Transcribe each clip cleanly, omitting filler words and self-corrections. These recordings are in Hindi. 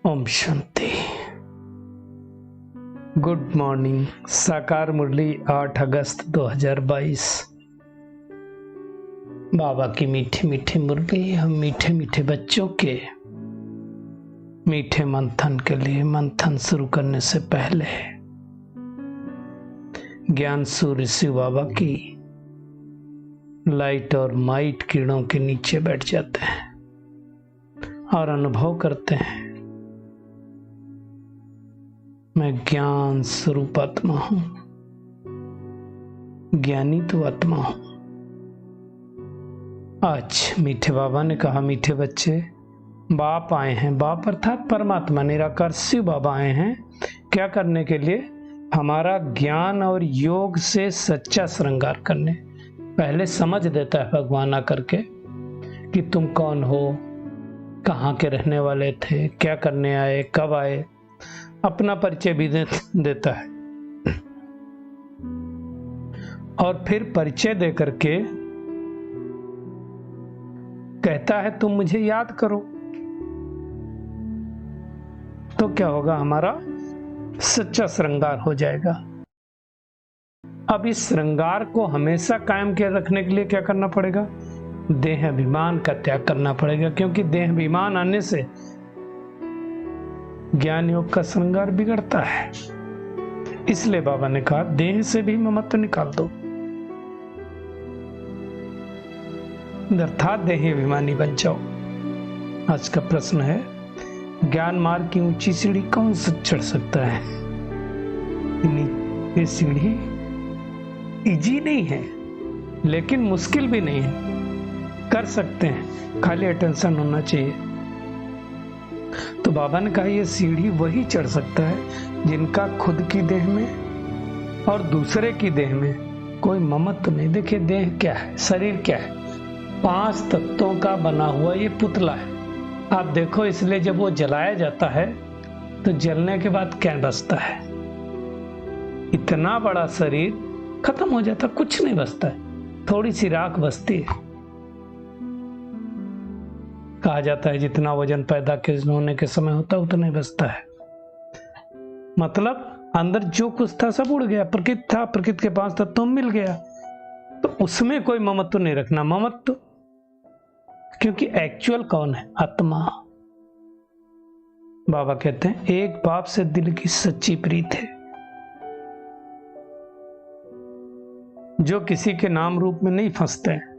ओम शांति। Good morning. साकार मुरली 8 अगस्त 2022। बाबा की मीठी मीठी मुरली हम मीठे मीठे बच्चों के मीठे मंथन के लिए मंथन शुरू करने से पहले ज्ञान सूर्य शिव बाबा की लाइट और माइट किरणों के नीचे बैठ जाते हैं और अनुभव करते हैं, मैं ज्ञान स्वरूप आत्मा हूं, ज्ञानी तो आत्मा हूं। आज मीठे बाबा ने कहा, मीठे बच्चे, बाप आए हैं। बाप अर्थात परमात्मा निराकार शिव बाबा आए हैं। क्या करने के लिए? हमारा ज्ञान और योग से सच्चा श्रृंगार करने। पहले समझ देता है भगवान आकर के कि तुम कौन हो, कहाँ के रहने वाले थे, क्या करने आए, कब आए, अपना परिचय भी देता है और फिर परिचय दे करके कहता है तुम मुझे याद करो। तो क्या होगा? हमारा सच्चा श्रृंगार हो जाएगा। अब इस श्रृंगार को हमेशा कायम के रखने के लिए क्या करना पड़ेगा? देह अभिमान का त्याग करना पड़ेगा, क्योंकि देह अभिमान आने से ज्ञान योग का श्रृंगार बिगड़ता है। इसलिए बाबा ने कहा देह से भी ममत्व निकाल दो, अर्थात देह अभिमानी बन जाओ। आज का प्रश्न है, ज्ञान मार्ग की ऊंची सीढ़ी कौन सा चढ़ सकता है? ये सीढ़ी इजी नहीं है, लेकिन मुश्किल भी नहीं है, कर सकते हैं, खाली अटेंशन होना चाहिए। तो बाबा ने कहा ये सीढ़ी वही चढ़ सकता है जिनका खुद की देह में और दूसरे की देह में कोई ममत्व नहीं। देखिए देह क्या है, शरीर क्या है? 5 तत्वों का बना हुआ ये पुतला है। आप देखो, इसलिए जब वो जलाया जाता है तो जलने के बाद क्या बचता है? इतना बड़ा शरीर खत्म हो जाता, कुछ नहीं बचता है, थोड़ी सी राख बचती है। कहा जाता है जितना वजन पैदा होने के समय होता है उतना ही बचता है। मतलब अंदर जो कुछ था सब उड़ गया, प्रकृति था, प्रकृति के 5 तत्वों में मिल गया, तो उसमें कोई ममत्व नहीं रखना। ममत्व, क्योंकि एक्चुअल कौन है? आत्मा। बाबा कहते हैं एक बाप से दिल की सच्ची प्रीत है, जो किसी के नाम रूप में नहीं फंसते हैं,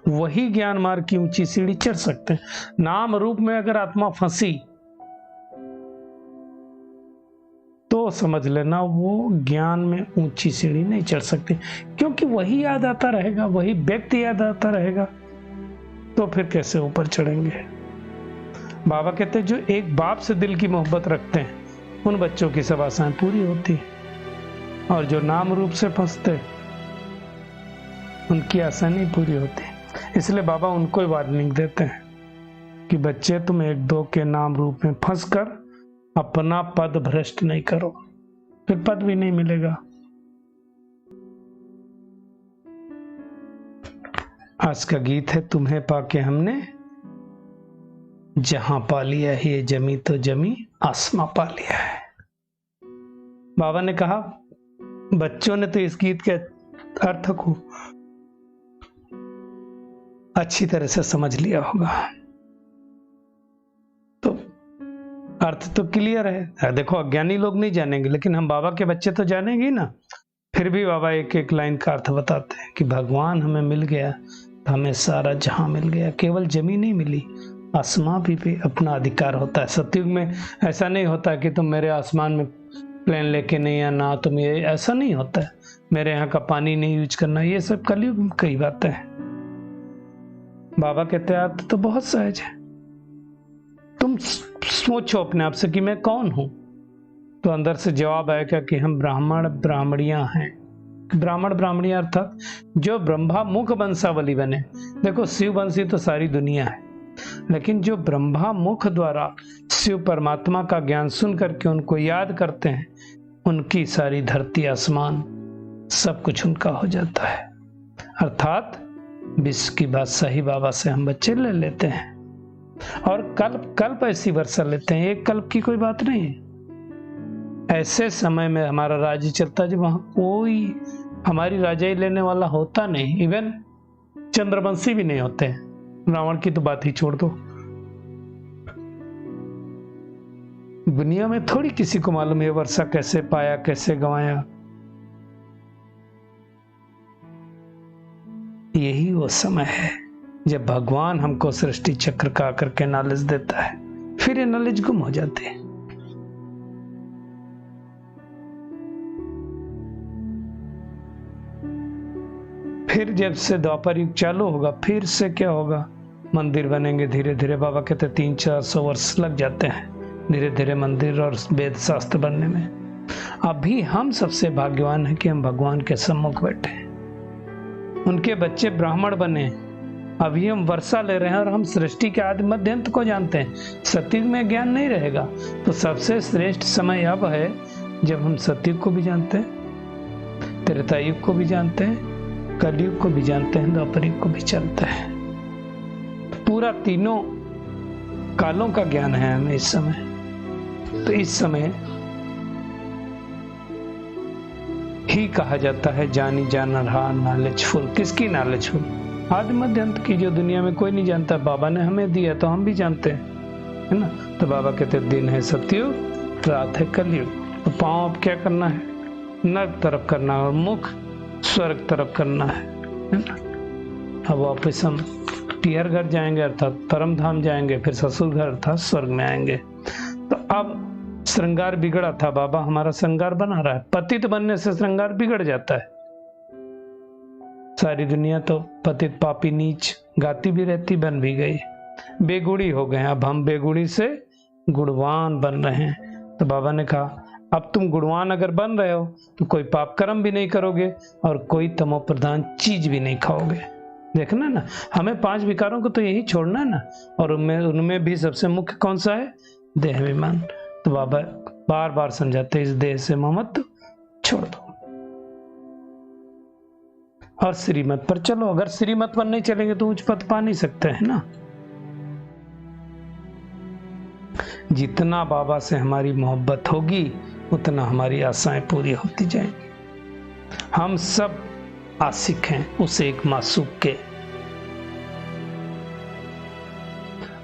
वही ज्ञान मार्ग की ऊंची सीढ़ी चढ़ सकते हैं। नाम रूप में अगर आत्मा फंसी तो समझ लेना वो ज्ञान में ऊंची सीढ़ी नहीं चढ़ सकती, क्योंकि वही याद आता रहेगा, वही व्यक्ति याद आता रहेगा, तो फिर कैसे ऊपर चढ़ेंगे? बाबा कहते हैं जो एक बाप से दिल की मोहब्बत रखते हैं उन बच्चों की सब आशाएं पूरी होती, और जो नाम रूप से फंसते उनकी आशा नहीं पूरी होती। इसलिए बाबा उनको ही वार्निंग देते हैं कि बच्चे तुम 1-2 के नाम रूप में फंसकर अपना पद भ्रष्ट नहीं करो, फिर पद भी नहीं मिलेगा। आज का गीत है, तुम्हें पाके हमने जहां पा लिया है, ये जमी तो जमी आसमां पा लिया है। बाबा ने कहा बच्चों ने तो इस गीत के अर्थ को अच्छी तरह से समझ लिया होगा, तो अर्थ तो क्लियर है। देखो अज्ञानी लोग नहीं जानेंगे, लेकिन हम बाबा के बच्चे तो जानेंगे ना। फिर भी बाबा एक एक लाइन का अर्थ बताते हैं कि भगवान हमें मिल गया तो हमें सारा जहां मिल गया, केवल जमीन नहीं मिली, आसमां भी अपना अधिकार होता है। सतयुग में ऐसा नहीं होता कि तुम मेरे आसमान में प्लेन लेके नहीं आना, तुम ये ऐसा नहीं होता है, मेरे यहाँ का पानी नहीं यूज करना, ये सब कलयुग में कई बातें हैं। बाबा कहते हैं अर्थ तो बहुत सहज है, तुम सोचो अपने आप से कि मैं कौन हूं, तो अंदर से जवाब आएगा कि हम ब्राह्मण ब्राह्मणियां हैं। ब्राह्मण ब्राह्मणियां अर्थात जो ब्रह्मा मुख वंशावली बने। देखो शिव वंशी तो सारी दुनिया है, लेकिन जो ब्रह्मा मुख द्वारा शिव परमात्मा का ज्ञान सुन करके उनको याद करते हैं, उनकी सारी धरती आसमान सब कुछ उनका हो जाता है। अर्थात विश्व की बादशाही बाबा से हम बच्चे ले लेते हैं। और कल्प कल्प ऐसी वर्षा लेते हैं, एक कल्प की कोई बात नहीं है। ऐसे समय में हमारा राज्य चलता है जब वहां कोई हमारी राजाई लेने वाला होता नहीं, इवन चंद्रवंशी भी नहीं होते हैं। रावण की तो बात ही छोड़ दो। दुनिया में थोड़ी किसी को मालूम है वर्षा कैसे पाया, कैसे गंवाया। यही वो समय है जब भगवान हमको सृष्टि चक्र का आकर के नॉलेज देता है, फिर ये नॉलेज गुम हो जाती है। फिर जब से द्वापर युग चालू होगा, फिर से क्या होगा, मंदिर बनेंगे धीरे धीरे। बाबा कहते 300-400 वर्ष लग जाते हैं धीरे धीरे मंदिर और वेद शास्त्र बनने में। अभी हम सबसे भाग्यवान हैं कि हम भगवान के सम्मुख बैठे हैं, उनके बच्चे ब्राह्मण बने। अभी हम वर्षा ले रहे हैं और हम सृष्टि के आदि मध्य अंत को जानते हैं। सतयुग में ज्ञान नहीं रहेगा, तो सबसे श्रेष्ठ समय अब है जब हम सतयुग को भी जानते हैं, त्रेतायुग को भी जानते हैं, कलयुग को भी जानते हैं, द्वापर युग को भी चलते हैं। पूरा तीनों कालों का ज्ञान है हमें इस समय। तो इस समय ही कहा जाता है जानी जाना रहा नॉलेजफुल। किसकी नॉलेजफुल? आदि मध्य अंत की, जो दुनिया में कोई नहीं जानता। बाबा ने हमें दिया तो हम भी जानते हैं, है ना। तो बाबा कहते दिन है सतयुग, रात है कलयुग। तो पांव अब क्या करना है? नर्क तरफ करना और मुख स्वर्ग तरफ करना है ना। अब वापिस हम टिहर घर जाएंगे अर्थात परम धाम जाएंगे, फिर ससुर घर अर्थात स्वर्ग में आएंगे। तो अब श्रृंगार बिगड़ा था, बाबा हमारा श्रृंगार बना रहा है। पतित बनने से श्रृंगार बिगड़ जाता है। सारी दुनिया तो पतित पापी नीच गाती भी रहती, बन भी गई, बेगुड़ी हो गए। अब हम बेगुड़ी से गुणवान बन रहे हैं। तो बाबा ने कहा अब तुम गुणवान अगर बन रहे हो तो कोई पाप कर्म भी नहीं करोगे और कोई तमो प्रधान चीज भी नहीं खाओगे। देखना ना, हमें 5 विकारों को तो यही छोड़ना है ना। और उनमें भी सबसे मुख्य कौन सा है? देह अभिमान। तो बाबा बार बार समझाते इस देह से मोह मत छोड़ दो और श्रीमत पर चलो। अगर श्रीमत पर नहीं चलेंगे तो उच्च पद पा नहीं सकते, है ना। जितना बाबा से हमारी मोहब्बत होगी उतना हमारी आशाएं पूरी होती जाएंगी। हम सब आशिक हैं उस एक मासूक के।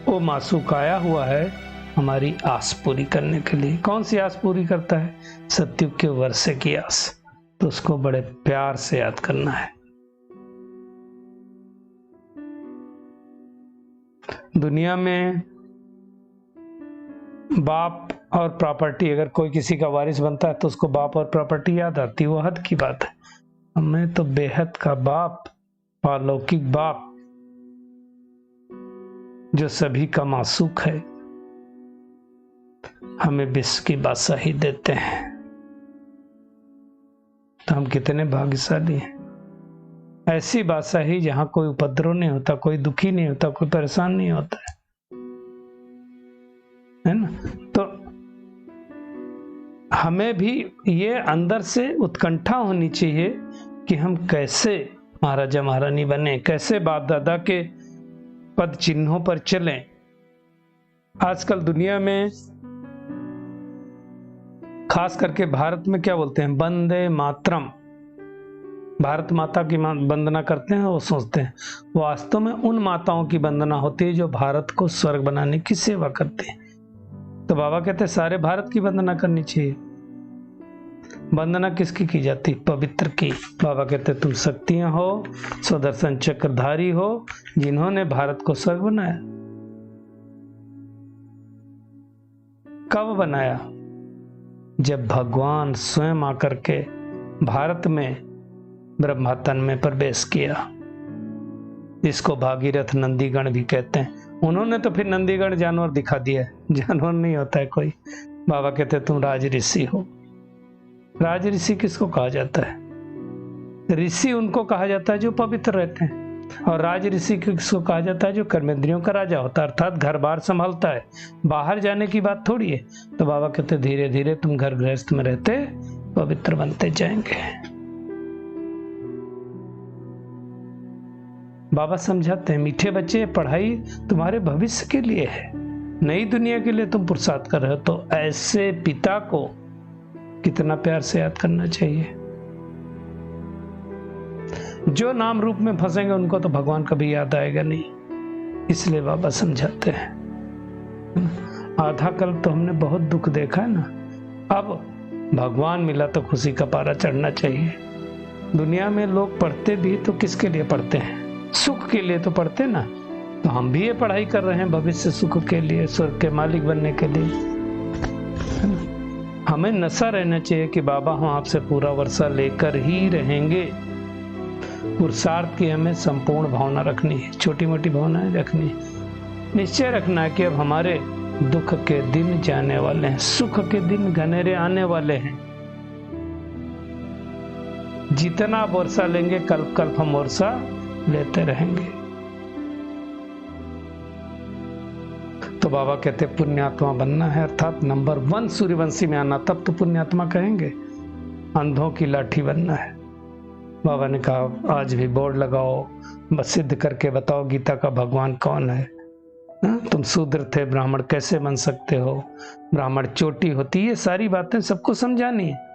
वो मासूक आया हुआ है हमारी आस पूरी करने के लिए। कौन सी आस पूरी करता है? सतयुग के वर्षे की आस। तो उसको बड़े प्यार से याद करना है। दुनिया में बाप और प्रॉपर्टी, अगर कोई किसी का वारिस बनता है तो उसको बाप और प्रॉपर्टी याद आती है, वो हद की बात है। हमें तो बेहद का बाप, अलौकिक बाप, जो सभी का मासूक है, हमें विश्व की बादशाही देते हैं। तो हम कितने भाग्यशाली हैं। ऐसी बादशाही जहां कोई उपद्रव नहीं होता, कोई दुखी नहीं होता, कोई परेशान नहीं होता है ना। तो हमें भी ये अंदर से उत्कंठा होनी चाहिए कि हम कैसे महाराजा महारानी बने, कैसे बाप दादा के पद चिन्हों पर चलें। आजकल दुनिया में खास करके भारत में क्या बोलते हैं? वंदे मातरम। भारत माता की वंदना करते हैं। वो सोचते हैं वास्तव में उन माताओं की वंदना होती है जो भारत को स्वर्ग बनाने की सेवा करते हैं। तो बाबा कहते हैं सारे भारत की वंदना करनी चाहिए। वंदना किसकी की जाती? पवित्र की। बाबा कहते तुम शक्तियां हो, सुदर्शन चक्रधारी हो, जिन्होंने भारत को स्वर्ग बनाया। कब बनाया? जब भगवान स्वयं आकर के भारत में ब्रह्मातन में प्रवेश किया, जिसको भागीरथ नंदीगण भी कहते हैं। उन्होंने तो फिर नंदीगण जानवर दिखा दिया, जानवर नहीं होता है कोई। बाबा कहते तुम राज ऋषि हो। राज ऋषि किसको कहा जाता है? ऋषि उनको कहा जाता है जो पवित्र रहते हैं। और राज ऋषि किसको कहा जाता है? जो कर्मेंद्रियों का राजा होता है, अर्थात घर बार संभालता है, बाहर जाने की बात थोड़ी है। तो बाबा कहते धीरे धीरे तुम घर गृहस्थ में रहते पवित्र बनते जाएंगे। बाबा समझाते हैं, मीठे बच्चे, पढ़ाई तुम्हारे भविष्य के लिए है, नई दुनिया के लिए तुम पुरुषार्थ कर रहे हो। तो ऐसे पिता को कितना प्यार से याद करना चाहिए। जो नाम रूप में फंसेंगे उनको तो भगवान कभी याद आएगा नहीं, इसलिए बाबा समझाते हैं। आधा कल्प तो हमने बहुत दुख देखा है ना, अब भगवान मिला तो खुशी का पारा चढ़ना चाहिए। दुनिया में लोग पढ़ते भी तो किसके लिए पढ़ते हैं? सुख के लिए तो पढ़ते ना। तो हम भी ये पढ़ाई कर रहे हैं भविष्य सुख के लिए, स्वर्ग के मालिक बनने के लिए। हमें नशा रहना चाहिए कि बाबा हम आपसे पूरा वर्षा लेकर ही रहेंगे। पुरुषार्थ की हमें संपूर्ण भावना रखनी है, छोटी मोटी भावनाएं रखनी है। निश्चय रखना है कि अब हमारे दुख के दिन जाने वाले हैं, सुख के दिन घनेरे आने वाले हैं। जितना वर्षा लेंगे कल्प कल्प हम वर्षा लेते रहेंगे। तो बाबा कहते पुण्यात्मा बनना है, अर्थात नंबर 1 सूर्यवंशी में आना, तब तो पुण्यात्मा कहेंगे। अंधों की लाठी बनना है। बाबा ने कहा आज भी बोर्ड लगाओ, बस सिद्ध करके बताओ गीता का भगवान कौन है। तुम शूद्र थे, ब्राह्मण कैसे बन सकते हो, ब्राह्मण चोटी होती, ये सारी बातें सबको समझानी है।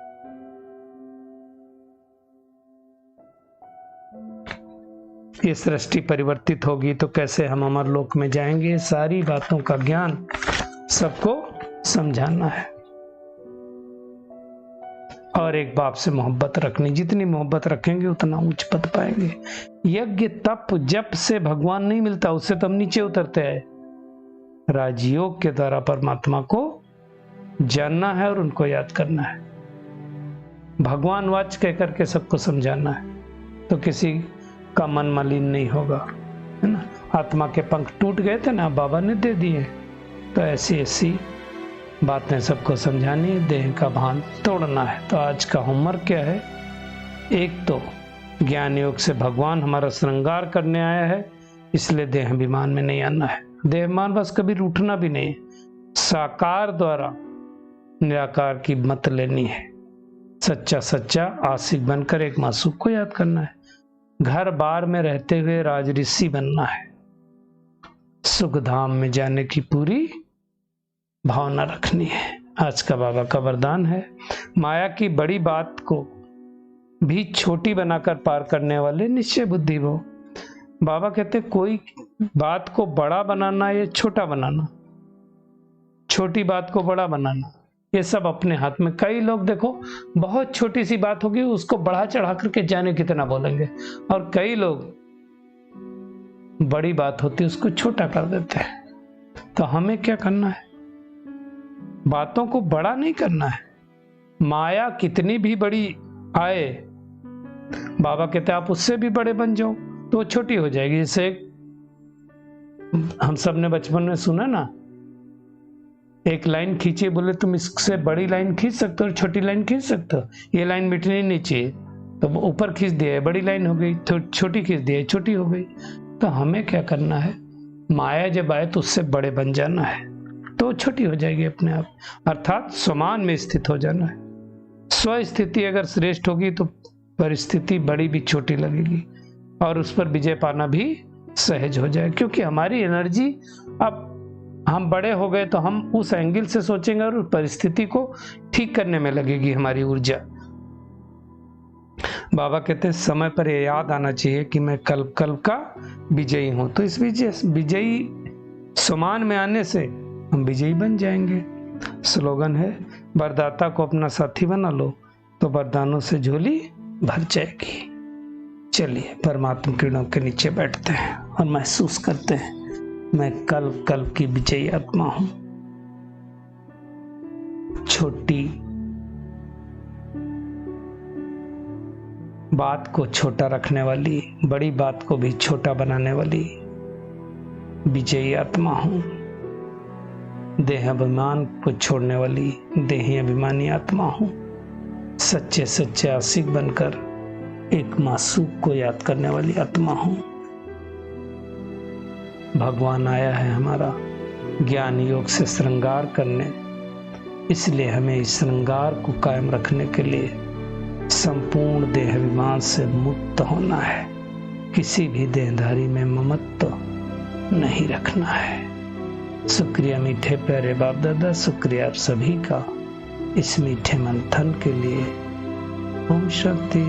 ये सृष्टि परिवर्तित होगी तो कैसे हम अमर लोक में जाएंगे, सारी बातों का ज्ञान सबको समझाना है। और एक बाप से मोहब्बत रखनी, जितनी मोहब्बत रखेंगे उतना उच्च पद पाएंगे। यज्ञ तप जप से भगवान नहीं मिलता, उससे तो हम नीचे उतरते हैं। राजयोग के द्वारा परमात्मा को जानना है और उनको याद करना है। भगवान वाच कह करके सबको समझाना है, तो किसी का मन मलिन नहीं होगा, है ना। आत्मा के पंख टूट गए थे ना, बाबा ने दे दिए। तो ऐसी ऐसी बातें सबको समझानी है, देह का भान तोड़ना है। तो आज का होमवर्क क्या है? एक तो ज्ञान योग से भगवान हमारा श्रृंगार करने आया है, इसलिए देह अभिमान में नहीं आना है। देह अभिमान बस कभी रूठना भी नहीं, साकार द्वारा निराकार की मत लेनी है। सच्चा सच्चा आशिक बनकर एक मासूम को याद करना है। घर बार में रहते हुए राजऋषि बनना है। सुख धाम में जाने की पूरी भावना रखनी है। आज का बाबा का वरदान है, माया की बड़ी बात को भी छोटी बनाकर पार करने वाले निश्चय बुद्धि हो। बाबा कहते कोई बात को बड़ा बनाना या छोटा बनाना, छोटी बात को बड़ा बनाना, ये सब अपने हाथ में। कई लोग देखो बहुत छोटी सी बात होगी उसको बढ़ा चढ़ा करके जाने कितना बोलेंगे, और कई लोग बड़ी बात होती है उसको छोटा कर देते हैं। तो हमें क्या करना है? बातों को बड़ा नहीं करना है। माया कितनी भी बड़ी आए, बाबा कहते हैं आप उससे भी बड़े बन जाओ तो छोटी हो जाएगी। जैसे हम सब ने बचपन में सुना ना, एक लाइन खींचे, बोले तुम इससे बड़ी लाइन खींच सकते हो और छोटी लाइन खींच सकते हो, ये लाइन मिटनी नहीं चाहिए, तो ऊपर खींच दिया, बड़ी लाइन हो गई, तो छोटी खींच दिया, छोटी हो गई। तो हमें क्या करना है? माया जब आए तो उससे बड़े बन जाना है, तो छोटी हो जाएगी अपने आप। अर्थात समान में स्थित हो जाना है। स्व स्थिति अगर श्रेष्ठ होगी तो परिस्थिति बड़ी भी छोटी लगेगी और उस पर विजय पाना भी सहज हो जाए, क्योंकि हमारी एनर्जी, अब हम बड़े हो गए तो हम उस एंगल से सोचेंगे और उस परिस्थिति को ठीक करने में लगेगी हमारी ऊर्जा। बाबा कहते हैं समय पर यह याद आना चाहिए कि मैं कल्प कल्प का विजयी हूं। तो इस विजयी समान में आने से हम विजयी बन जाएंगे। स्लोगन है, वरदाता को अपना साथी बना लो तो वरदानों से झोली भर जाएगी। चलिए परमात्मा किरणों के नीचे बैठते हैं और महसूस करते हैं मैं कल्प कल्प की विजयी आत्मा हूं। छोटी बात को छोटा रखने वाली, बड़ी बात को भी छोटा बनाने वाली विजयी आत्मा हूं। देह अभिमान को छोड़ने वाली देही अभिमानी आत्मा हूं। सच्चे सच्चे आशिक बनकर एक मासूम को याद करने वाली आत्मा हूं। भगवान आया है हमारा ज्ञान योग से श्रृंगार करने, इसलिए हमें इस श्रृंगार को कायम रखने के लिए संपूर्ण देह अभिमान से मुक्त होना है। किसी भी देहधारी में ममत्व नहीं रखना है। शुक्रिया मीठे प्यारे बाप दादा, शुक्रिया आप सभी का इस मीठे मंथन के लिए। ओम शांति।